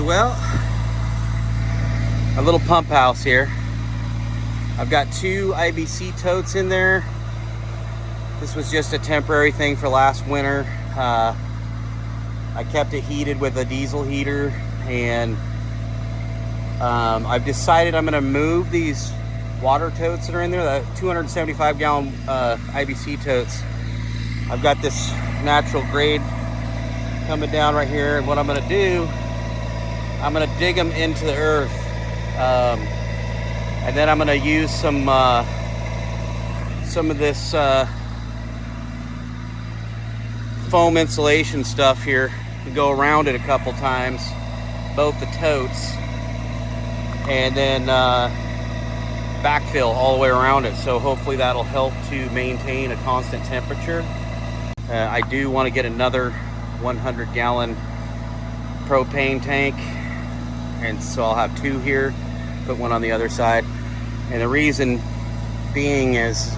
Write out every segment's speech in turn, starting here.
Okay, well, a little pump house here. I've got 2 IBC totes in there. This was just a temporary thing for last winter. I kept it heated with a diesel heater, and I've decided I'm going to move these water totes that are in there, the 275 gallon IBC totes. I've got this natural grade coming down right here, and what I'm going to do, I'm going to dig them into the earth, and then I'm going to use some of this foam insulation stuff here to go around it a couple times, both the totes, and then backfill all the way around it. So hopefully that'll help to maintain a constant temperature. I do want to get another 100 gallon propane tank, and so I'll have 2 here, put one on the other side. And the reason being is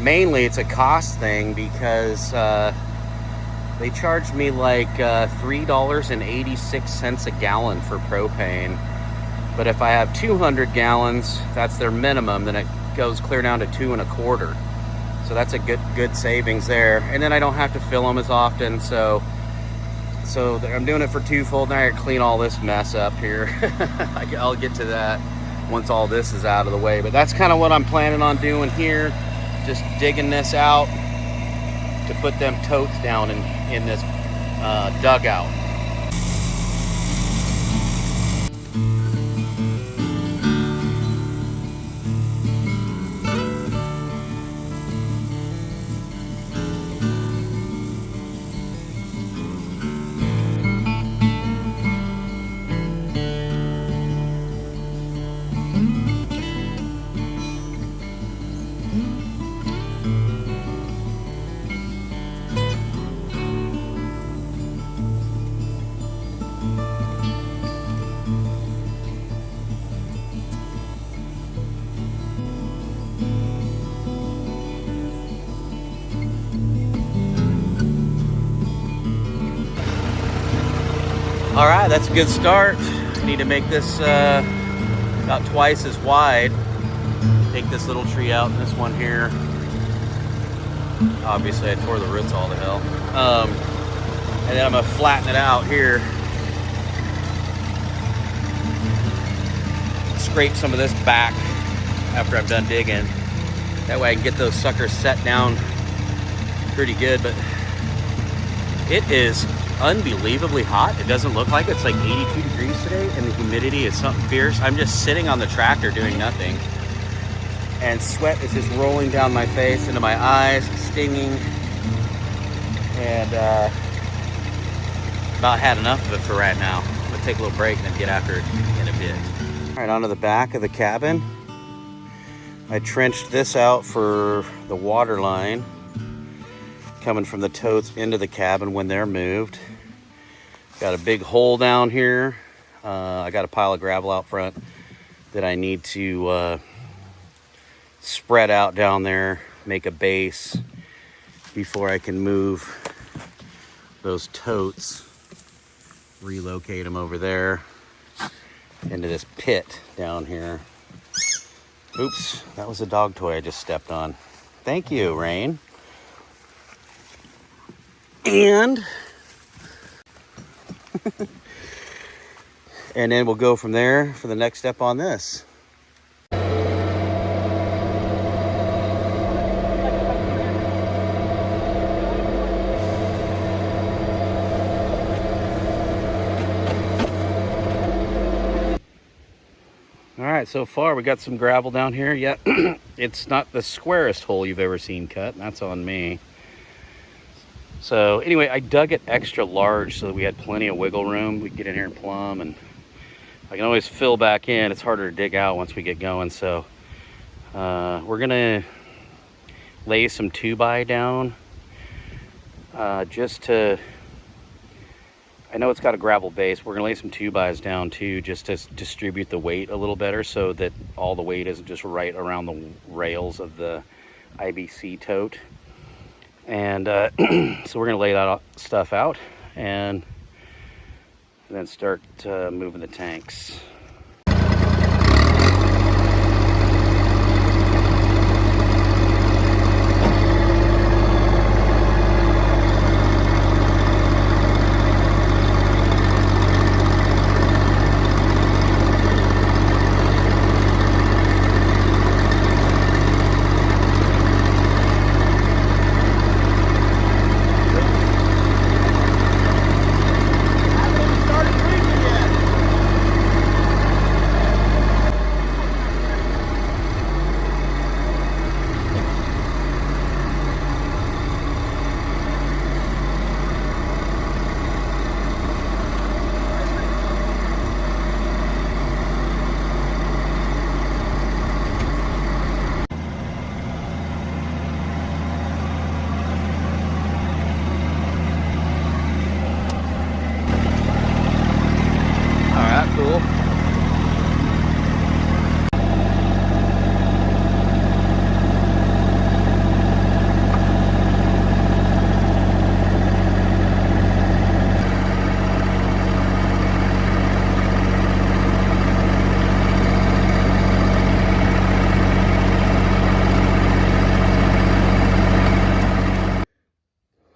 mainly it's a cost thing, because they charged me like $3.86 a gallon for propane. But if I have 200 gallons, that's their minimum, then it goes clear down to $2.25. So that's a good savings there. And then I don't have to fill them as often. So I'm doing it for twofold. Now I gotta clean all this mess up here. I'll get to that once all this is out of the way. But that's kind of what I'm planning on doing here. Just digging this out to put them totes down in this dugout. All right, that's a good start. Need to make this about twice as wide. Take this little tree out and this one here. Obviously I tore the roots all to hell. And then I'm gonna flatten it out here. Scrape some of this back after I'm done digging. That way I can get those suckers set down pretty good. But it is unbelievably hot. It doesn't look like it. It's like 82 degrees today, and the humidity is something fierce. I'm just sitting on the tractor doing nothing, and sweat is just rolling down my face, into my eyes, stinging, and about had enough of it for right now. I'm gonna take a little break and then get after it in a bit. All right, onto the back of the cabin. I trenched this out for the water line coming from the totes into the cabin when they're moved. Got a big hole down here. I got a pile of gravel out front that I need to spread out down there, make a base before I can move those totes, relocate them over there into this pit down here. Oops, that was a dog toy I just stepped on. Thank you, Rain. And and then we'll go from there for the next step on this. All right, so far we got some gravel down here. Yeah, it's not the squarest hole you've ever seen cut, and that's on me. So anyway, I dug it extra large so that we had plenty of wiggle room. We could get in here and plumb, and I can always fill back in. It's harder to dig out once we get going. So we're gonna lay some 2x down just to, I know it's got a gravel base. We're gonna lay some 2x down too, just to distribute the weight a little better so that all the weight isn't just right around the rails of the IBC tote. And so we're gonna lay that stuff out and and then start moving the tanks. Cool.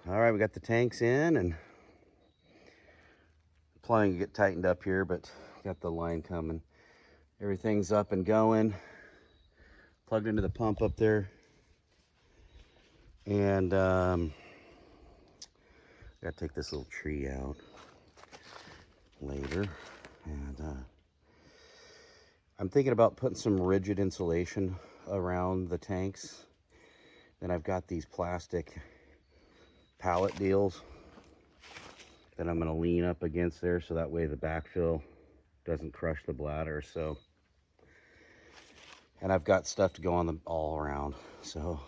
All right, we got the tanks in, and plumbing get tightened up here, but got the line coming. Everything's up and going. Plugged into the pump up there, and gotta take this little tree out later. And I'm thinking about putting some rigid insulation around the tanks. Then I've got these plastic pallet deals that I'm gonna lean up against there, so that way the backfill doesn't crush the bladder. So, and I've got stuff to go on them all around. So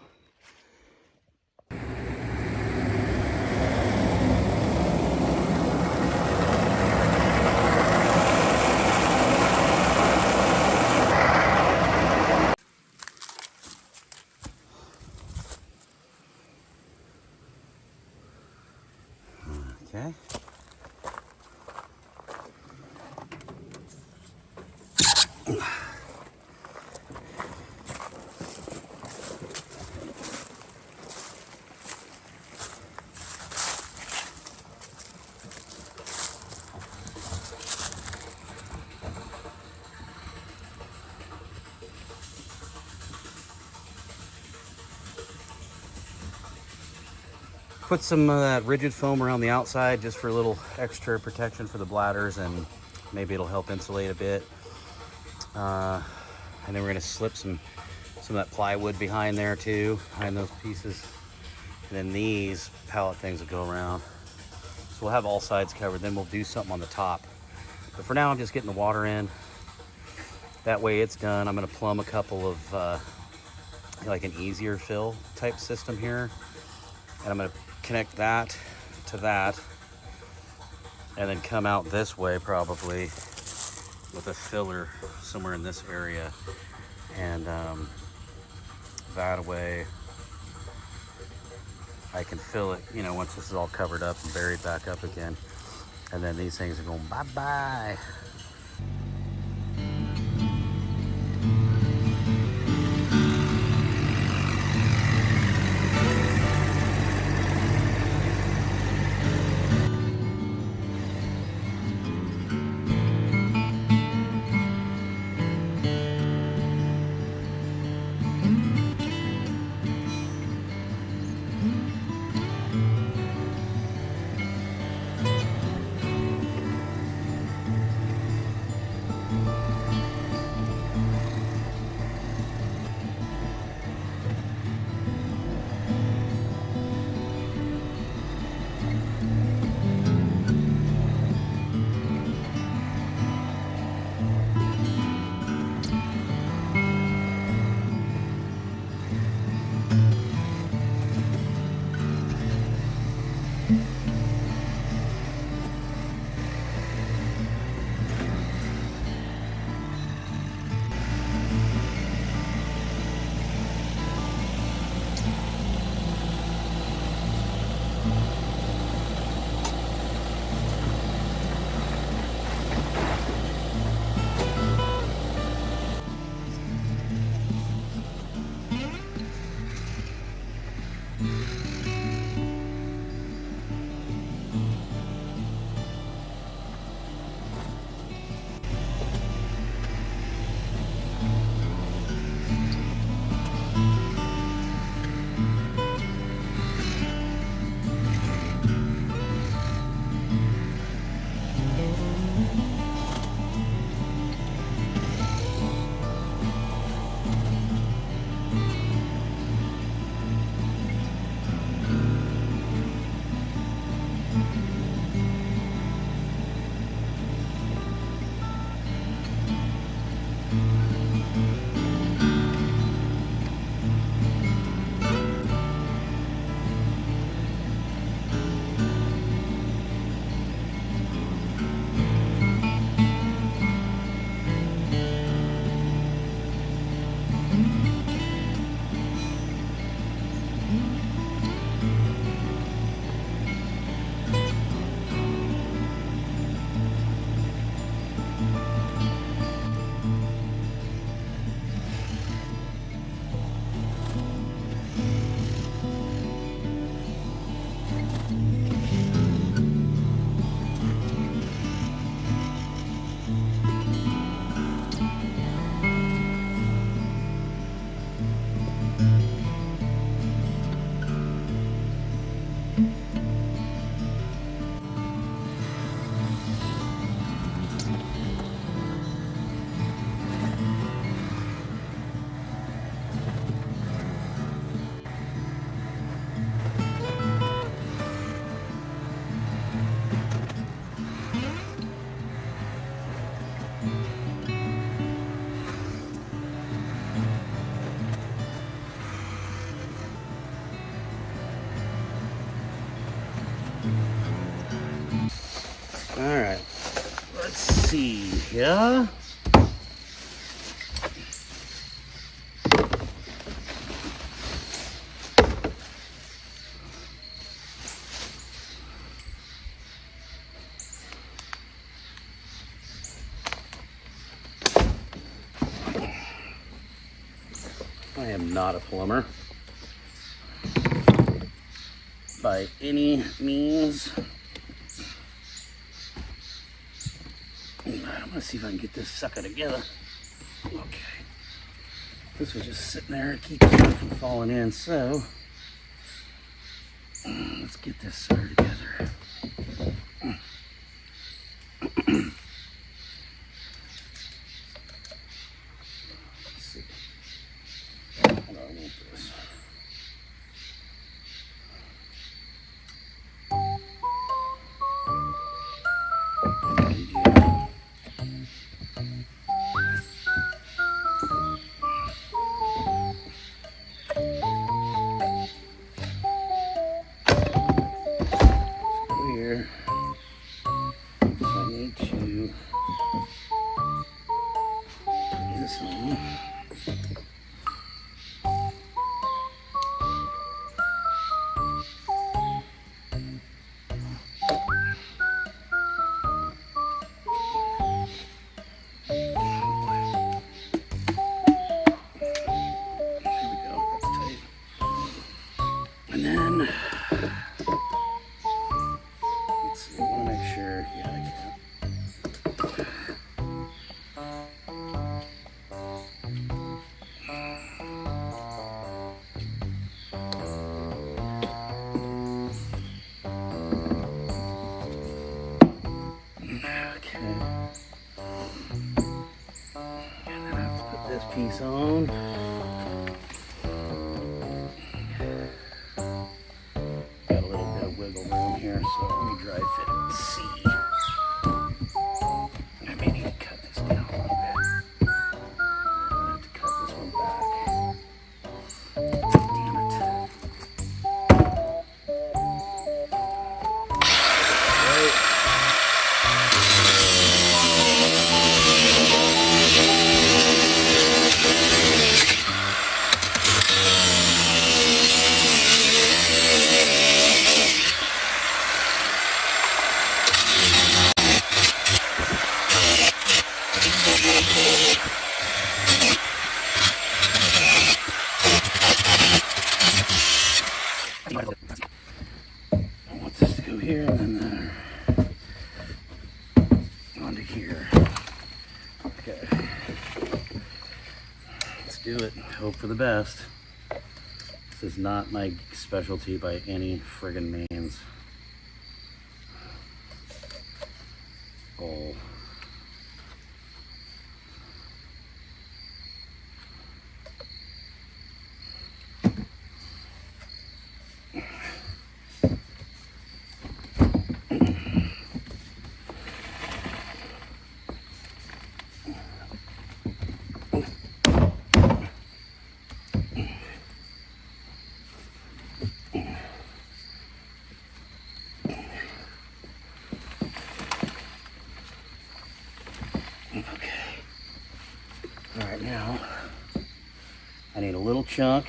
okay. Put some of that rigid foam around the outside just for a little extra protection for the bladders, and maybe it'll help insulate a bit. And then we're gonna slip some of that plywood behind there too, behind those pieces. And then these pallet things will go around. So we'll have all sides covered, then we'll do something on the top. But for now, I'm just getting the water in. That way it's done. I'm gonna plumb a couple of, like an easier fill type system here. And I'm gonna connect that to that, and then come out this way probably with a filler somewhere in this area. And that way I can fill it, you know, once this is all covered up and buried back up again. And then these things are going bye-bye. see here. I am not a plumber by any means. I'm gonna see if I can get this sucker together. Okay. This was just sitting there to keep it from falling in, so let's get this sucker together. Let's see. I don't want this. Here. So I need to put this on. Piece on. Got a little bit of wiggle room here, so let me dry fit it and see. I may need to cut this down a little bit. I'm gonna have to cut this one back. Damn it. Right. I want this to go here and then onto here. Okay. Let's do it. Hope for the best. This is not my specialty by any friggin' means. Oh. Alright, now I need a little chunk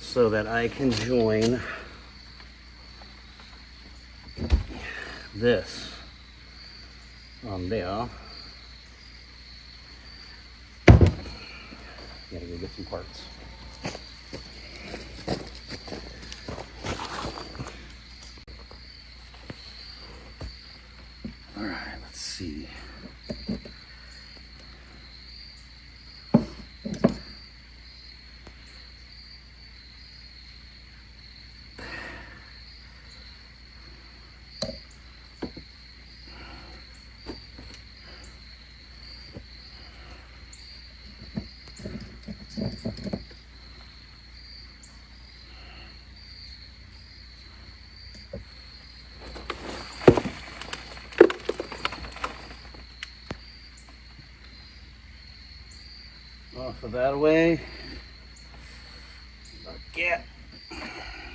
so that I can join this on there. Gotta go get some parts. Alright, let's see. Off of that away. Get.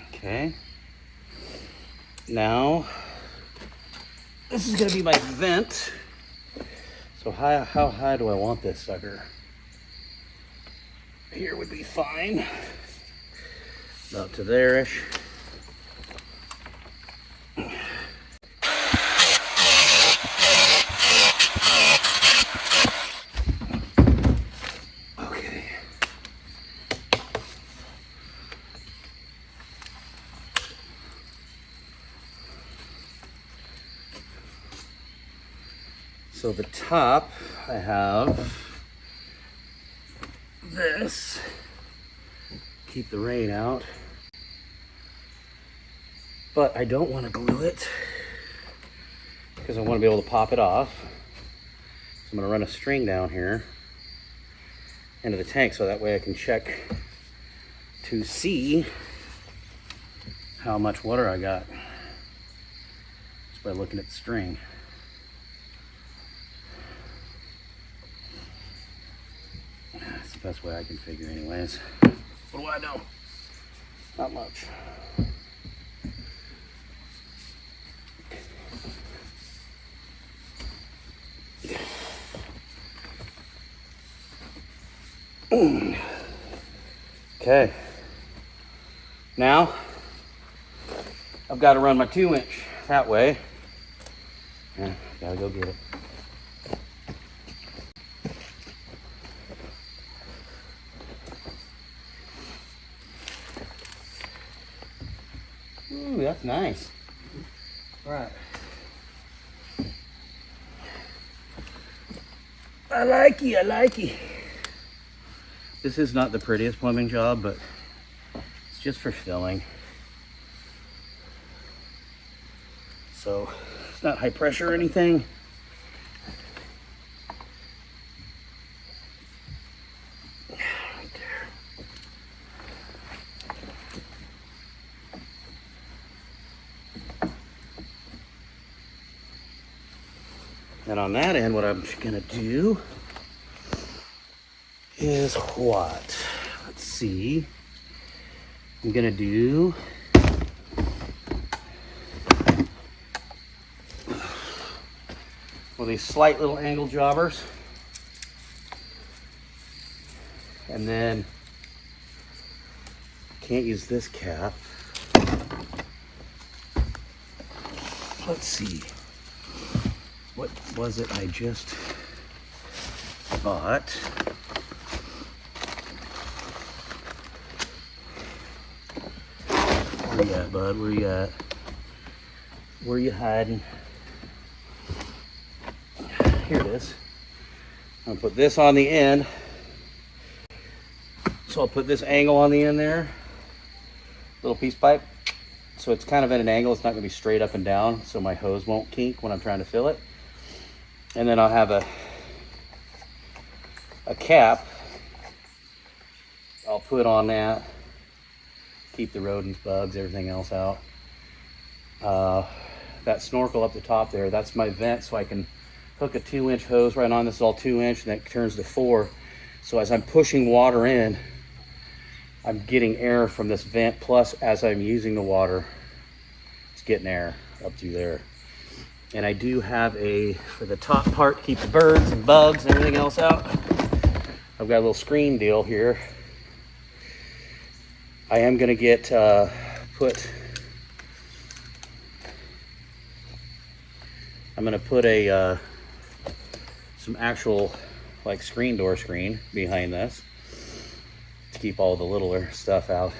Okay. Now, this is going to be my vent So how high do I want this sucker? Here would be fine. About to there-ish. Okay. So the top, I have this, keep the rain out, but I don't want to glue it because I want to be able to pop it off. So I'm going to run a string down here into the tank so that way I can check to see how much water I got just by looking at the string. That's the best way I can figure anyways. What do I know? Not much. Okay. Now, I've got to run my 2-inch that way. Yeah, gotta go get it. Ooh, that's nice. All right. I like you. This is not the prettiest plumbing job, but it's just for filling. So it's not high pressure or anything. Right there. And on that end, what I'm gonna do is what? Let's see. I'm gonna do well, these slight little angle jobbers. And then can't use this cap. Let's see. What was it I just bought? Where you at, bud? Where you at? Where you hiding? Here it is. I'm gonna put this on the end. So I'll put this angle on the end there. Little piece pipe. So it's kind of at an angle. It's not gonna be straight up and down, so my hose won't kink when I'm trying to fill it. And then I'll have a cap I'll put on that. Keep the rodents, bugs, everything else out. That snorkel up the top there, that's my vent, so I can hook a 2-inch hose right on. This is all 2-inch, and that turns to 4. So as I'm pushing water in, I'm getting air from this vent, plus as I'm using the water, it's getting air up through there. And I do have for the top part, to keep the birds and bugs and everything else out, I've got a little screen deal here. I am gonna get, I'm gonna put some actual like screen door screen behind this to keep all the littler stuff out.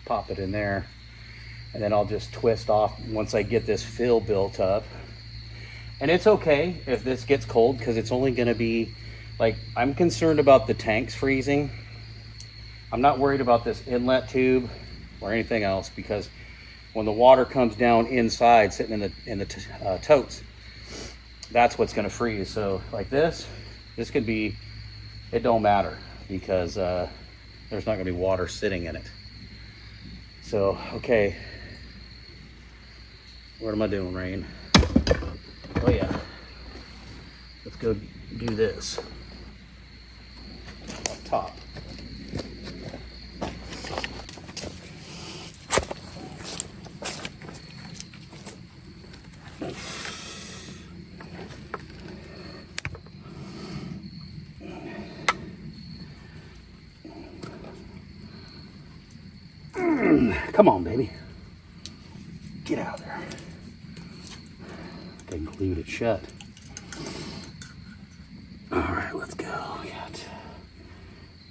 Pop it in there, and then I'll just twist off once I get this fill built up. And it's okay if this gets cold, because it's only gonna be, like, I'm concerned about the tanks freezing. I'm not worried about this inlet tube or anything else, because when the water comes down inside, sitting in the totes, that's what's gonna freeze. So like this could be, it don't matter, because there's not gonna be water sitting in it. So, okay. What am I doing, Rain? Oh yeah. Let's go do this up top. Come on, baby. Get out of there. I can glued it shut. All right, let's go. We got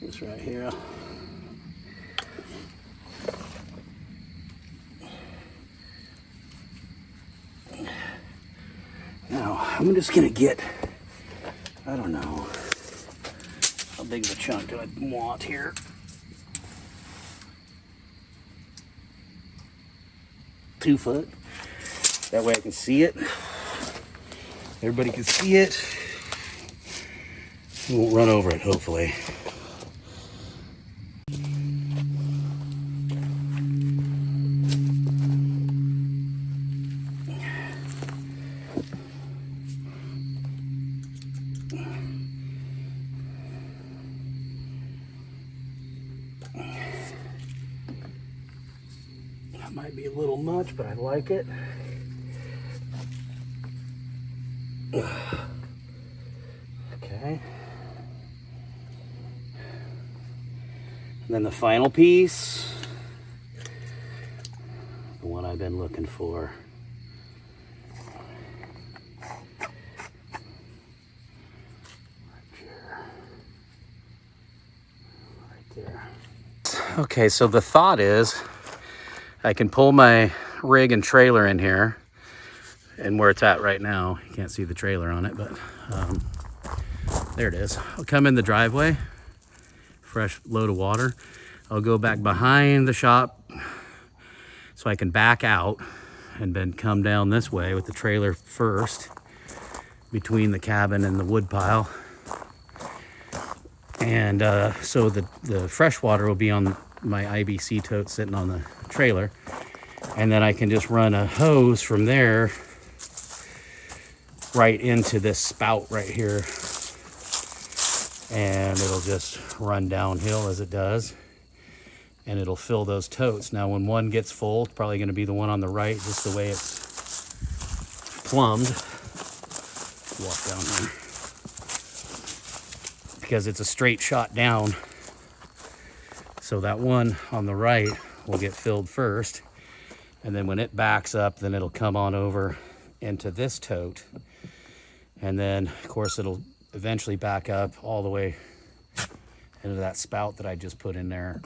this right here. Now, I'm just gonna get, I don't know, how big of a chunk do I want here? Two foot. That way I can see it. Everybody can see it. We won't run over it, hopefully. That might be a little much, but I like it. Okay. And then the final piece, the one I've been looking for. Right there. Okay, so the thought is I can pull my rig and trailer in here, and where it's at right now, you can't see the trailer on it, but there it is. I'll come in the driveway, fresh load of water. I'll go back behind the shop so I can back out and then come down this way with the trailer first between the cabin and the wood pile. And so the fresh water will be on my IBC tote sitting on the trailer. And then I can just run a hose from there right into this spout right here. And it'll just run downhill as it does. And it'll fill those totes. Now when one gets full, it's probably gonna be the one on the right, just the way it's plumbed. Walk down here. Because it's a straight shot down. So that one on the right will get filled first. And then when it backs up, then it'll come on over into this tote. And then of course it'll eventually back up all the way into that spout that I just put in there.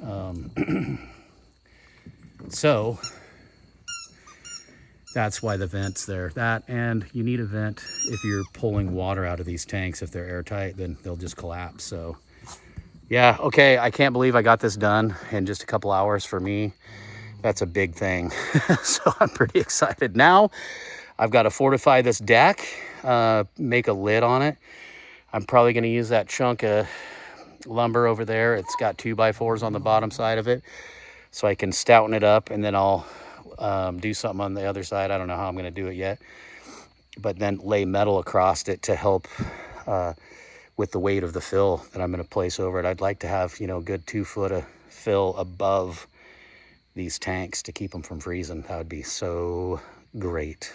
So that's why the vent's there. That, and you need a vent if you're pulling water out of these tanks. If they're airtight, then they'll just collapse. So yeah, okay, I can't believe I got this done in just a couple hours. For me, that's a big thing. So I'm pretty excited. Now I've got to fortify this deck, make a lid on it. I'm probably going to use that chunk of lumber over there. It's got 2x4s on the bottom side of it, so I can stouten it up, and then I'll do something on the other side. I don't know how I'm going to do it yet, but then lay metal across it to help with the weight of the fill that I'm going to place over it. I'd like to have, you know, a good 2 foot of fill above these tanks to keep them from freezing. That would be so great.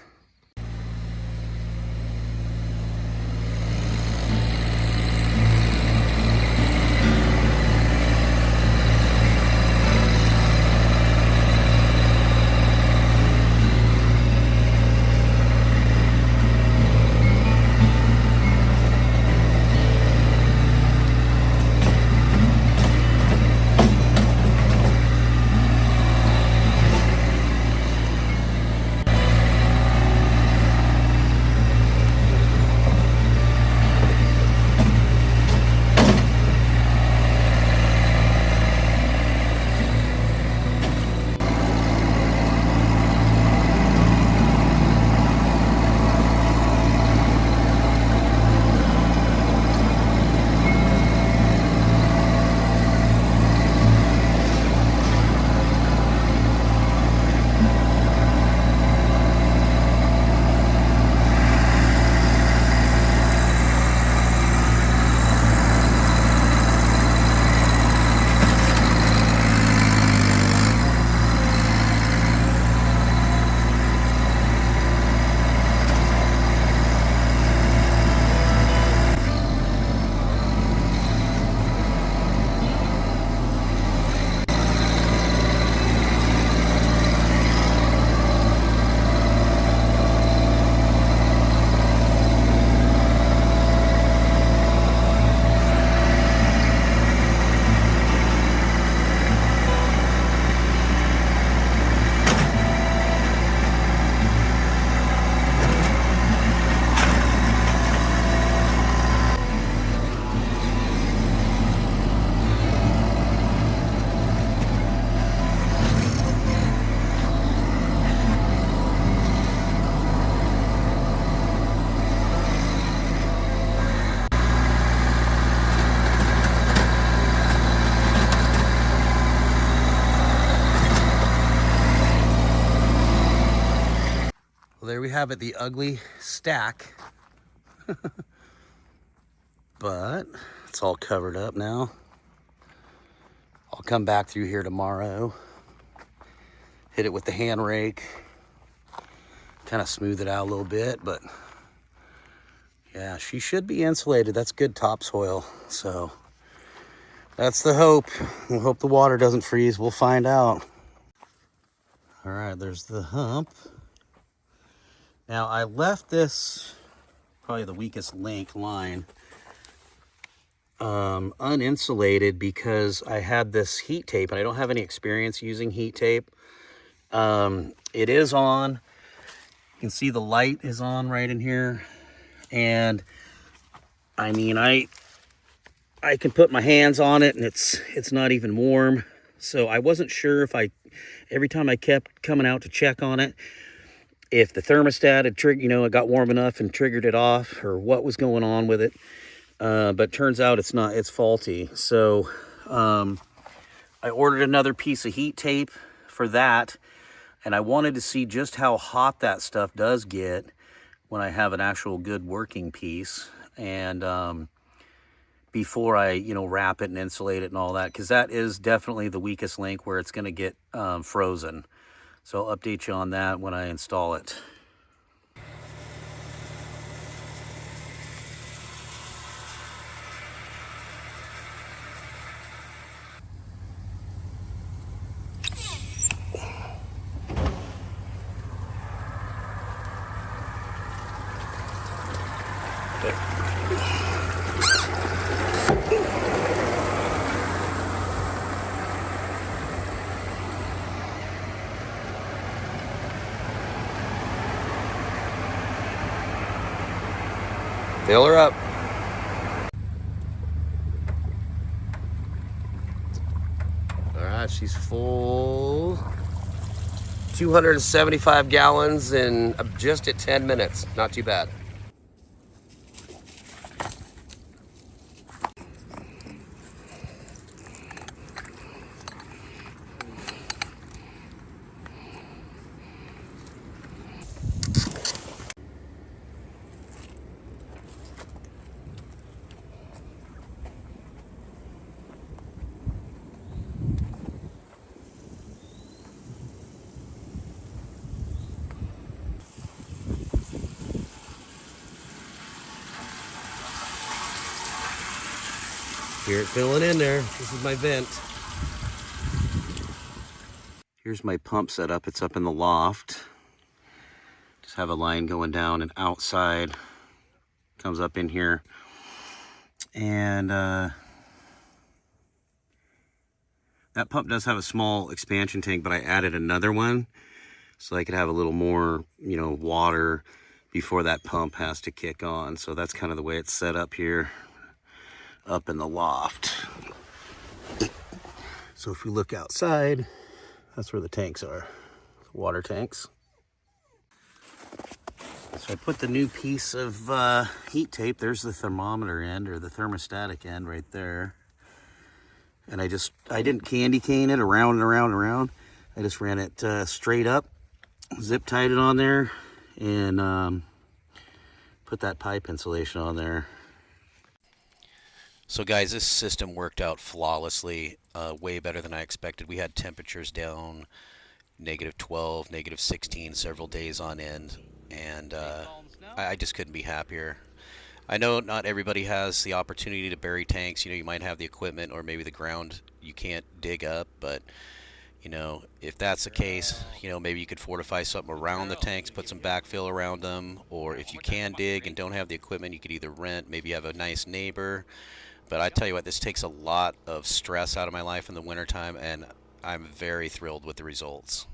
there we have it, the ugly stack. But it's all covered up now. I'll come back through here tomorrow, hit it with the hand rake, kind of smooth it out a little bit, but yeah, she should be insulated. That's good topsoil. So that's the hope. We'll hope the water doesn't freeze. We'll find out. All right, there's the hump. Now I left this, probably the weakest link line, uninsulated because I had this heat tape and I don't have any experience using heat tape. It is on. You can see the light is on right in here. And I mean, I can put my hands on it and it's not even warm. So I wasn't sure if every time I kept coming out to check on it, if the thermostat had triggered, it got warm enough and triggered it off, or what was going on with it. But turns out it's not, it's faulty. So I ordered another piece of heat tape for that. And I wanted to see just how hot that stuff does get when I have an actual good working piece. And before I, wrap it and insulate it and all that, because that is definitely the weakest link where it's going to get frozen. So I'll update you on that when I install it. Fill her up. All right, she's full. 275 gallons in just at 10 minutes. Not too bad. Hear it filling in there. This is my vent. Here's my pump setup. It's up in the loft. Just have a line going down and outside. Comes up in here. And that pump does have a small expansion tank, but I added another one so I could have a little more, water before that pump has to kick on. So that's kind of the way it's set up here, up in the loft. So if we look outside, that's where the tanks are, water tanks. So I put the new piece of heat tape, there's the thermometer end, or the thermostatic end right there. And I didn't candy cane it around and around and around. I just ran it straight up, zip tied it on there, and put that pipe insulation on there. So guys, this system worked out flawlessly, way better than I expected. We had temperatures down -12, -16 several days on end, and I just couldn't be happier. I know not everybody has the opportunity to bury tanks. You might have the equipment or maybe the ground you can't dig up, but if that's the case, maybe you could fortify something around the tanks, put some backfill around them, or if you can dig and don't have the equipment, you could either rent, maybe have a nice neighbor. But I tell you what, this takes a lot of stress out of my life in the wintertime, and I'm very thrilled with the results.